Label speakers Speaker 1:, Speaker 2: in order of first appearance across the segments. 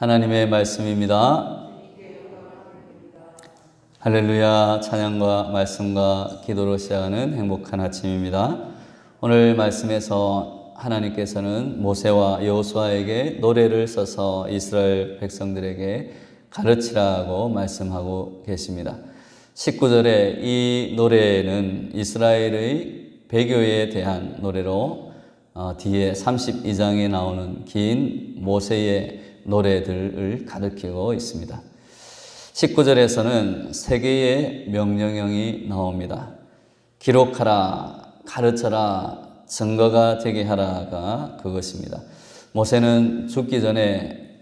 Speaker 1: 하나님의 말씀입니다. 할렐루야. 찬양과 말씀과 기도로 시작하는 행복한 아침입니다. 오늘 말씀에서 하나님께서는 모세와 여호수아에게 노래를 써서 이스라엘 백성들에게 가르치라고 말씀하고 계십니다. 19절에 이 노래는 이스라엘의 배교에 대한 노래로 뒤에 32장에 나오는 긴 모세의 노래들을 가리키고 있습니다. 19절에서는 세 개의 명령형이 나옵니다. 기록하라, 가르쳐라, 증거가 되게 하라가 그것입니다. 모세는 죽기 전에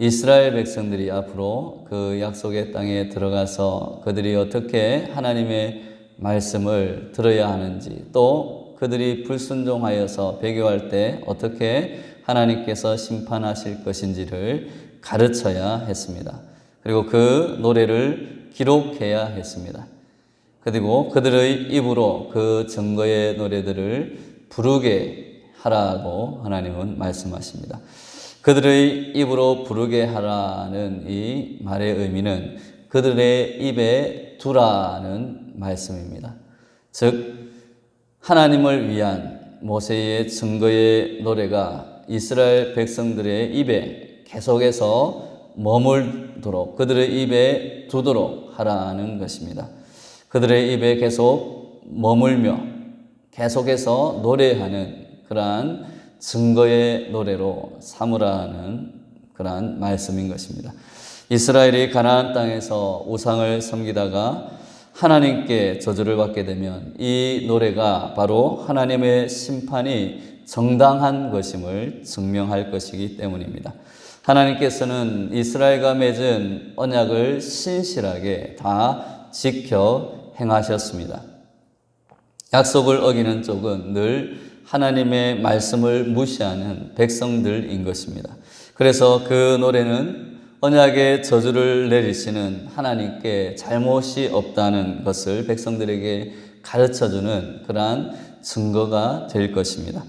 Speaker 1: 이스라엘 백성들이 앞으로 그 약속의 땅에 들어가서 그들이 어떻게 하나님의 말씀을 들어야 하는지, 또 그들이 불순종하여서 배교할 때 어떻게 하나님께서 심판하실 것인지를 가르쳐야 했습니다. 그리고 그 노래를 기록해야 했습니다. 그리고 그들의 입으로 그 증거의 노래들을 부르게 하라고 하나님은 말씀하십니다. 그들의 입으로 부르게 하라는 이 말의 의미는 그들의 입에 두라는 말씀입니다. 즉 하나님을 위한 모세의 증거의 노래가 이스라엘 백성들의 입에 계속해서 머물도록, 그들의 입에 두도록 하라는 것입니다. 그들의 입에 계속 머물며 계속해서 노래하는 그러한 증거의 노래로 삼으라는 그러한 말씀인 것입니다. 이스라엘이 가나안 땅에서 우상을 섬기다가 하나님께 저주를 받게 되면 이 노래가 바로 하나님의 심판이 정당한 것임을 증명할 것이기 때문입니다. 하나님께서는 이스라엘과 맺은 언약을 신실하게 다 지켜 행하셨습니다. 약속을 어기는 쪽은 늘 하나님의 말씀을 무시하는 백성들인 것입니다. 그래서 그 노래는 언약의 저주를 내리시는 하나님께 잘못이 없다는 것을 백성들에게 가르쳐주는 그러한 증거가 될 것입니다.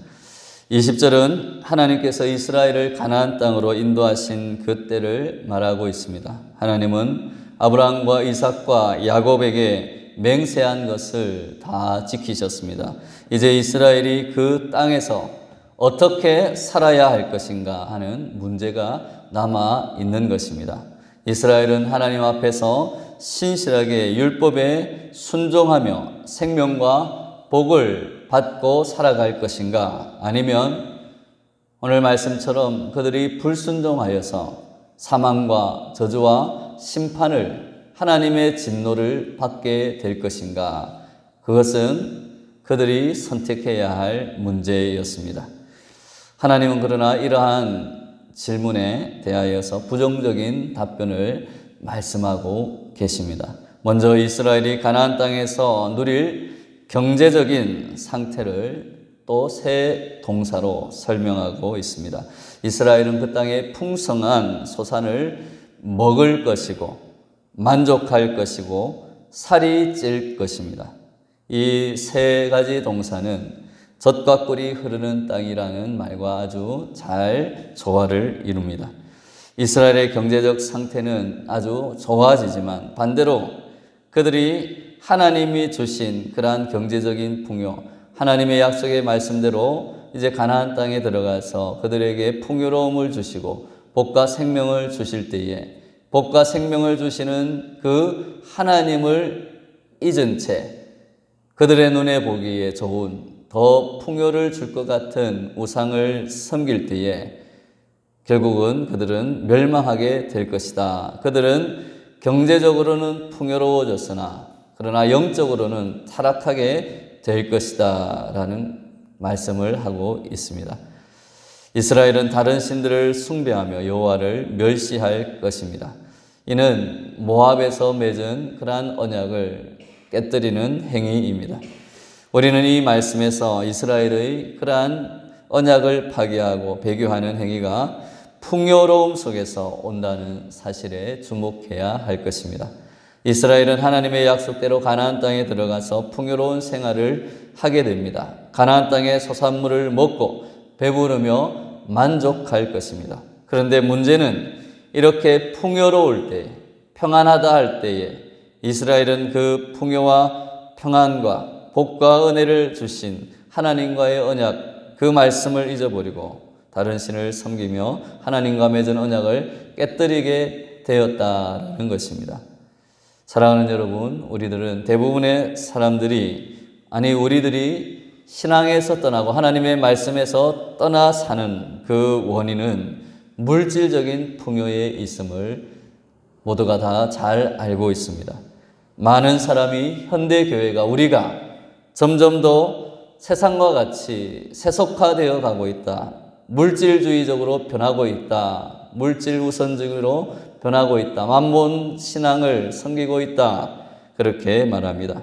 Speaker 1: 20절은 하나님께서 이스라엘을 가나안 땅으로 인도하신 그 때를 말하고 있습니다. 하나님은 아브라함과 이삭과 야곱에게 맹세한 것을 다 지키셨습니다. 이제 이스라엘이 그 땅에서 어떻게 살아야 할 것인가 하는 문제가 남아 있는 것입니다. 이스라엘은 하나님 앞에서 신실하게 율법에 순종하며 생명과 복을 받고 살아갈 것인가, 아니면 오늘 말씀처럼 그들이 불순종하여서 사망과 저주와 심판을, 하나님의 진노를 받게 될 것인가, 그것은 그들이 선택해야 할 문제였습니다. 하나님은 그러나 이러한 질문에 대하여서 부정적인 답변을 말씀하고 계십니다. 먼저 이스라엘이 가나안 땅에서 누릴 경제적인 상태를 또 새 동사로 설명하고 있습니다. 이스라엘은 그 땅의 풍성한 소산을 먹을 것이고 만족할 것이고 살이 찔 것입니다. 이 세 가지 동사는 젖과 꿀이 흐르는 땅이라는 말과 아주 잘 조화를 이룹니다. 이스라엘의 경제적 상태는 아주 좋아지지만 반대로 그들이 하나님이 주신 그러한 경제적인 풍요, 하나님의 약속의 말씀대로 이제 가나안 땅에 들어가서 그들에게 풍요로움을 주시고 복과 생명을 주실 때에 복과 생명을 주시는 그 하나님을 잊은 채 그들의 눈에 보기에 좋은 더 풍요를 줄 것 같은 우상을 섬길 때에 결국은 그들은 멸망하게 될 것이다. 그들은 경제적으로는 풍요로워졌으나 그러나 영적으로는 타락하게 될 것이다 라는 말씀을 하고 있습니다. 이스라엘은 다른 신들을 숭배하며 여호와를 멸시할 것입니다. 이는 모압에서 맺은 그러한 언약을 깨뜨리는 행위입니다. 우리는 이 말씀에서 이스라엘의 그러한 언약을 파괴하고 배교하는 행위가 풍요로움 속에서 온다는 사실에 주목해야 할 것입니다. 이스라엘은 하나님의 약속대로 가나안 땅에 들어가서 풍요로운 생활을 하게 됩니다. 가나안 땅의 소산물을 먹고 배부르며 만족할 것입니다. 그런데 문제는 이렇게 풍요로울 때, 평안하다 할 때에 이스라엘은 그 풍요와 평안과 복과 은혜를 주신 하나님과의 언약, 그 말씀을 잊어버리고 다른 신을 섬기며 하나님과 맺은 언약을 깨뜨리게 되었다는 것입니다. 사랑하는 여러분, 우리들은 대부분의 사람들이, 우리들이 신앙에서 떠나고 하나님의 말씀에서 떠나 사는 그 원인은 물질적인 풍요에 있음을 모두가 다 잘 알고 있습니다. 많은 사람이 현대교회가, 우리가 점점 더 세상과 같이 세속화되어 가고 있다, 물질주의적으로 변하고 있다, 물질 우선적으로 변하고 있다, 만몬 신앙을 섬기고 있다, 그렇게 말합니다.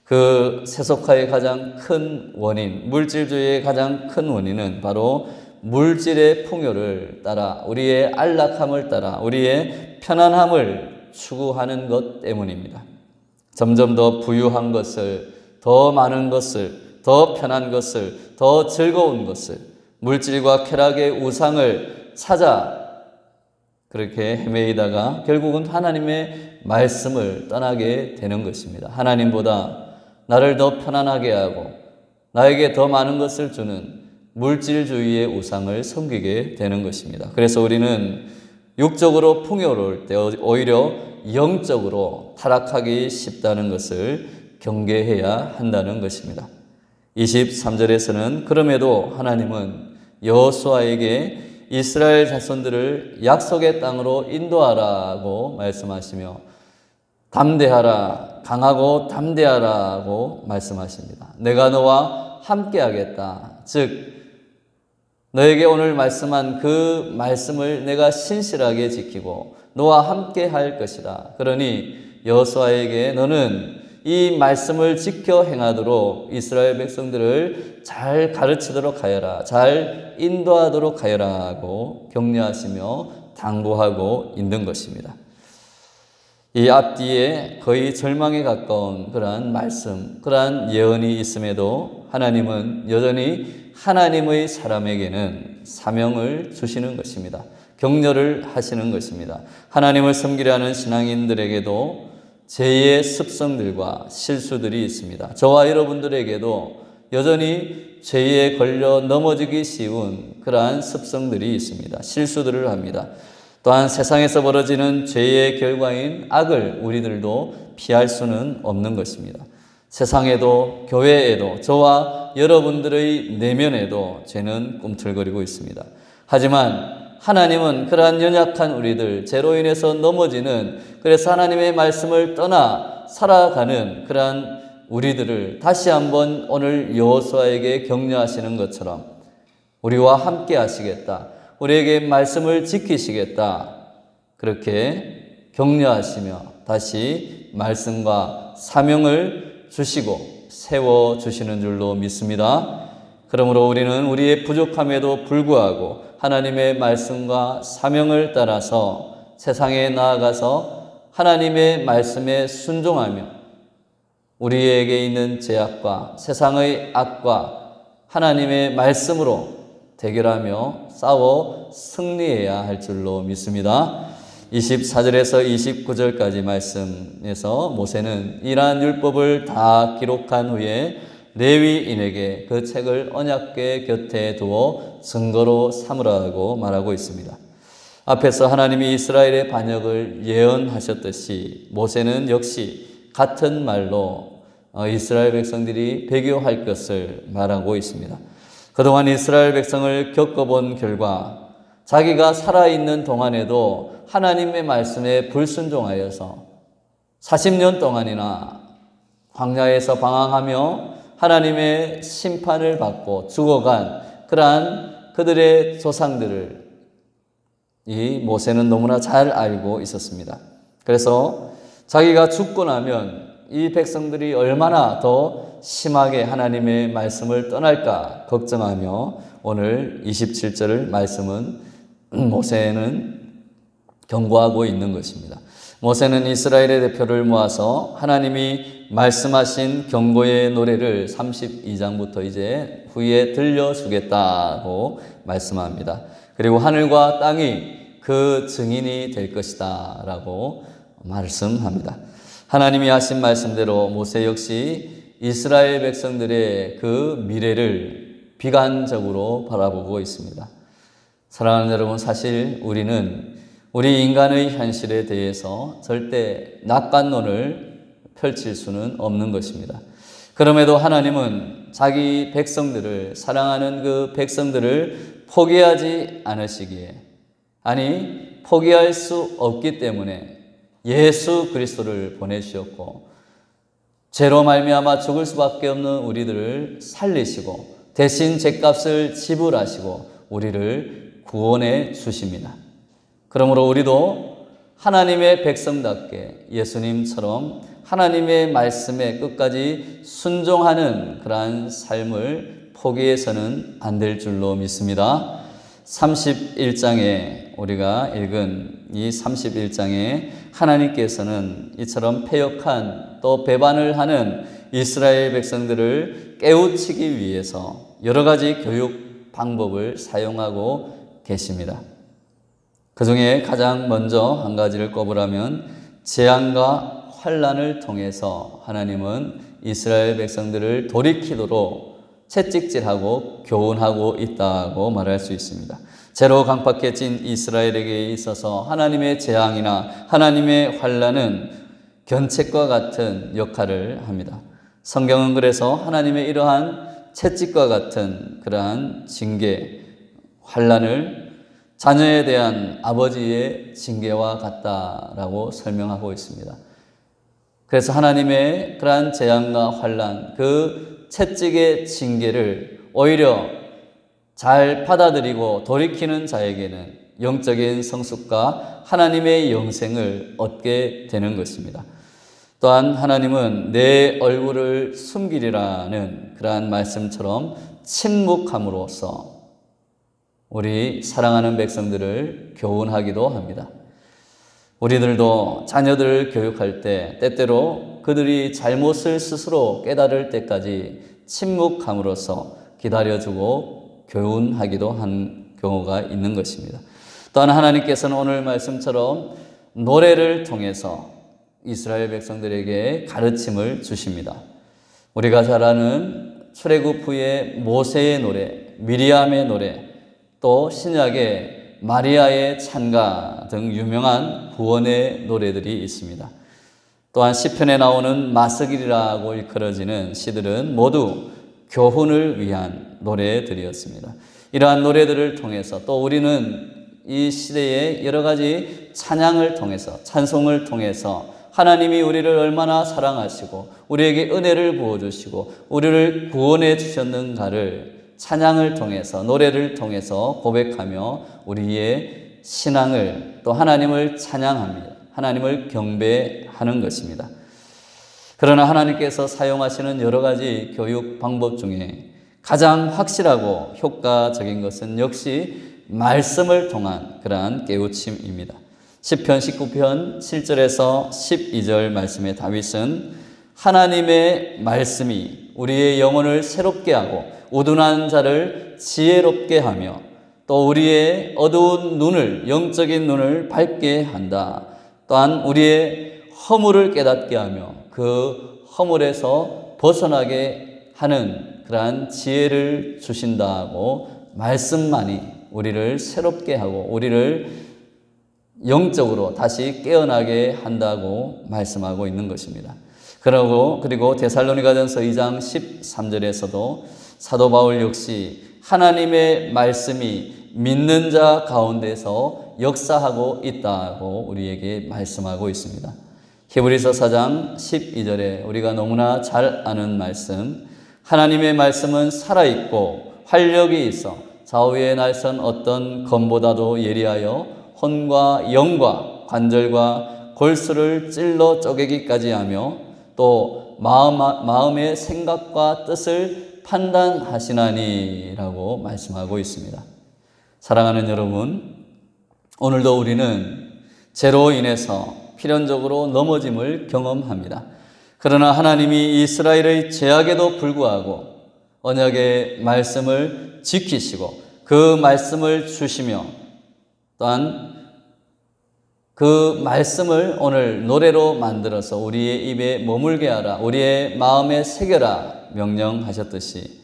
Speaker 1: 그 세속화의 가장 큰 원인, 물질주의의 가장 큰 원인은 바로 물질의 풍요를 따라, 우리의 안락함을 따라, 우리의 편안함을 추구하는 것 때문입니다. 점점 더 부유한 것을, 더 많은 것을, 더 편한 것을, 더 즐거운 것을, 물질과 쾌락의 우상을 찾아 그렇게 헤매이다가 결국은 하나님의 말씀을 떠나게 되는 것입니다. 하나님보다 나를 더 편안하게 하고 나에게 더 많은 것을 주는 물질주의의 우상을 섬기게 되는 것입니다. 그래서 우리는 육적으로 풍요로울 때 오히려 영적으로 타락하기 쉽다는 것을 경계해야 한다는 것입니다. 23절에서는 그럼에도 하나님은 여호수아에게 이스라엘 자손들을 약속의 땅으로 인도하라고 말씀하시며 담대하라, 강하고 담대하라고 말씀하십니다. 내가 너와 함께하겠다. 즉 너에게 오늘 말씀한 그 말씀을 내가 신실하게 지키고 너와 함께 할 것이다. 그러니 여호수아에게 너는 이 말씀을 지켜 행하도록 이스라엘 백성들을 잘 가르치도록 하여라, 잘 인도하도록 하여라고 격려하시며 당부하고 있는 것입니다. 이 앞뒤에 거의 절망에 가까운 그러한 말씀, 그러한 예언이 있음에도 하나님은 여전히 하나님의 사람에게는 사명을 주시는 것입니다. 격려를 하시는 것입니다. 하나님을 섬기려 하는 신앙인들에게도 죄의 습성들과 실수들이 있습니다. 저와 여러분들에게도 여전히 죄에 걸려 넘어지기 쉬운 그러한 습성들이 있습니다. 실수들을 합니다. 또한 세상에서 벌어지는 죄의 결과인 악을 우리들도 피할 수는 없는 것입니다. 세상에도 교회에도 저와 여러분들의 내면에도 죄는 꿈틀거리고 있습니다. 하지만 하나님은 그러한 연약한 우리들, 죄로 인해서 넘어지는, 그래서 하나님의 말씀을 떠나 살아가는 그러한 우리들을 다시 한번 오늘 여호수아에게 격려하시는 것처럼 우리와 함께 하시겠다, 우리에게 말씀을 지키시겠다, 그렇게 격려하시며 다시 말씀과 사명을 주시고 세워주시는 줄로 믿습니다. 그러므로 우리는 우리의 부족함에도 불구하고 하나님의 말씀과 사명을 따라서 세상에 나아가서 하나님의 말씀에 순종하며 우리에게 있는 죄악과 세상의 악과 하나님의 말씀으로 대결하며 싸워 승리해야 할 줄로 믿습니다. 24절에서 29절까지 말씀에서 모세는 이러한 율법을 다 기록한 후에 레위인에게 그 책을 언약궤 곁에 두어 증거로 삼으라고 말하고 있습니다. 앞에서 하나님이 이스라엘의 반역을 예언하셨듯이 모세는 역시 같은 말로 이스라엘 백성들이 배교할 것을 말하고 있습니다. 그동안 이스라엘 백성을 겪어본 결과 자기가 살아있는 동안에도 하나님의 말씀에 불순종하여서 40년 동안이나 광야에서 방황하며 하나님의 심판을 받고 죽어간 그러한 그들의 조상들을 이 모세는 너무나 잘 알고 있었습니다. 그래서 자기가 죽고 나면 이 백성들이 얼마나 더 심하게 하나님의 말씀을 떠날까 걱정하며 오늘 27절 말씀은 모세는 경고하고 있는 것입니다. 모세는 이스라엘의 대표를 모아서 하나님이 말씀하신 경고의 노래를 32장부터 이제 후에 들려주겠다고 말씀합니다. 그리고 하늘과 땅이 그 증인이 될 것이다 라고 말씀합니다. 하나님이 하신 말씀대로 모세 역시 이스라엘 백성들의 그 미래를 비관적으로 바라보고 있습니다. 사랑하는 여러분, 사실 우리는 우리 인간의 현실에 대해서 절대 낙관론을 펼칠 수는 없는 것입니다. 그럼에도 하나님은 자기 백성들을, 사랑하는 그 백성들을 포기하지 않으시기에, 아니 포기할 수 없기 때문에 예수 그리스도를 보내주셨고, 죄로 말미암아 죽을 수밖에 없는 우리들을 살리시고 대신 죄값을 지불하시고 우리를 구원해 주십니다. 그러므로 우리도 하나님의 백성답게 예수님처럼 하나님의 말씀에 끝까지 순종하는 그러한 삶을 포기해서는 안 될 줄로 믿습니다. 31장에 우리가 읽은 이 31장에 하나님께서는 이처럼 패역한 또 배반을 하는 이스라엘 백성들을 깨우치기 위해서 여러 가지 교육 방법을 사용하고 계십니다. 그 중에 가장 먼저 한 가지를 꼽으라면 재앙과 환난을 통해서 하나님은 이스라엘 백성들을 돌이키도록 채찍질하고 교훈하고 있다고 말할 수 있습니다. 죄로 강팍해진 이스라엘에게 있어서 하나님의 재앙이나 하나님의 환난은 견책과 같은 역할을 합니다. 성경은 그래서 하나님의 이러한 채찍과 같은 그러한 징계, 환난을 자녀에 대한 아버지의 징계와 같다라고 설명하고 있습니다. 그래서 하나님의 그러한 재앙과 환난, 그 채찍의 징계를 오히려 잘 받아들이고 돌이키는 자에게는 영적인 성숙과 하나님의 영생을 얻게 되는 것입니다. 또한 하나님은 내 얼굴을 숨기리라는 그러한 말씀처럼 침묵함으로써 우리 사랑하는 백성들을 교훈하기도 합니다. 우리들도 자녀들을 교육할 때 때때로 그들이 잘못을 스스로 깨달을 때까지 침묵함으로써 기다려주고 교훈하기도 한 경우가 있는 것입니다. 또한 하나님께서는 오늘 말씀처럼 노래를 통해서 이스라엘 백성들에게 가르침을 주십니다. 우리가 잘 아는 출애굽 후에 모세의 노래, 미리암의 노래, 또 신약의 마리아의 찬가 등 유명한 구원의 노래들이 있습니다. 또한 시편에 나오는 마스길이라고 일컬어지는 시들은 모두 교훈을 위한 노래들이었습니다. 이러한 노래들을 통해서 또 우리는 이 시대의 여러 가지 찬양을 통해서, 찬송을 통해서 하나님이 우리를 얼마나 사랑하시고 우리에게 은혜를 부어주시고 우리를 구원해 주셨는가를 찬양을 통해서, 노래를 통해서 고백하며 우리의 신앙을, 또 하나님을 찬양합니다. 하나님을 경배하는 것입니다. 그러나 하나님께서 사용하시는 여러 가지 교육 방법 중에 가장 확실하고 효과적인 것은 역시 말씀을 통한 그러한 깨우침입니다. 시편 19편 7절에서 12절 말씀에 다윗은 하나님의 말씀이 우리의 영혼을 새롭게 하고 우둔한 자를 지혜롭게 하며 또 우리의 어두운 눈을, 영적인 눈을 밝게 한다. 또한 우리의 허물을 깨닫게 하며 그 허물에서 벗어나게 하는 그러한 지혜를 주신다고 말씀만이 우리를 새롭게 하고 우리를 영적으로 다시 깨어나게 한다고 말씀하고 있는 것입니다. 그리고 데살로니가전서 2장 13절에서도 사도 바울 역시 하나님의 말씀이 믿는 자 가운데서 역사하고 있다고 우리에게 말씀하고 있습니다. 히브리서 4장 12절에 우리가 너무나 잘 아는 말씀, 하나님의 말씀은 살아있고 활력이 있어 좌우에 날선 어떤 검보다도 예리하여 혼과 영과 관절과 골수를 찔러 쪼개기까지 하며 또 마음의 생각과 뜻을 판단하시나니라고 말씀하고 있습니다. 사랑하는 여러분, 오늘도 우리는 죄로 인해서 필연적으로 넘어짐을 경험합니다. 그러나 하나님이 이스라엘의 죄악에도 불구하고 언약의 말씀을 지키시고 그 말씀을 주시며 또한 그 말씀을 오늘 노래로 만들어서 우리의 입에 머물게 하라, 우리의 마음에 새겨라 명령하셨듯이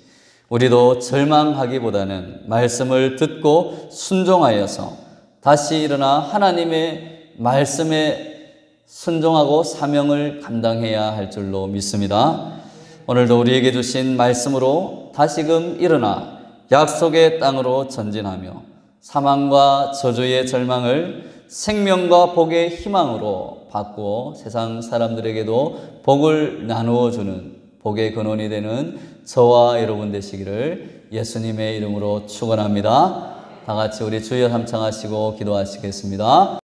Speaker 1: 우리도 절망하기보다는 말씀을 듣고 순종하여서 다시 일어나 하나님의 말씀에 순종하고 사명을 감당해야 할 줄로 믿습니다. 오늘도 우리에게 주신 말씀으로 다시금 일어나 약속의 땅으로 전진하며 사망과 저주의 절망을 생명과 복의 희망으로 바꾸어 세상 사람들에게도 복을 나누어 주는 복의 근원이 되는 저와 여러분 되시기를 예수님의 이름으로 축원합니다. 다 같이 우리 주여 함창하시고 기도하시겠습니다.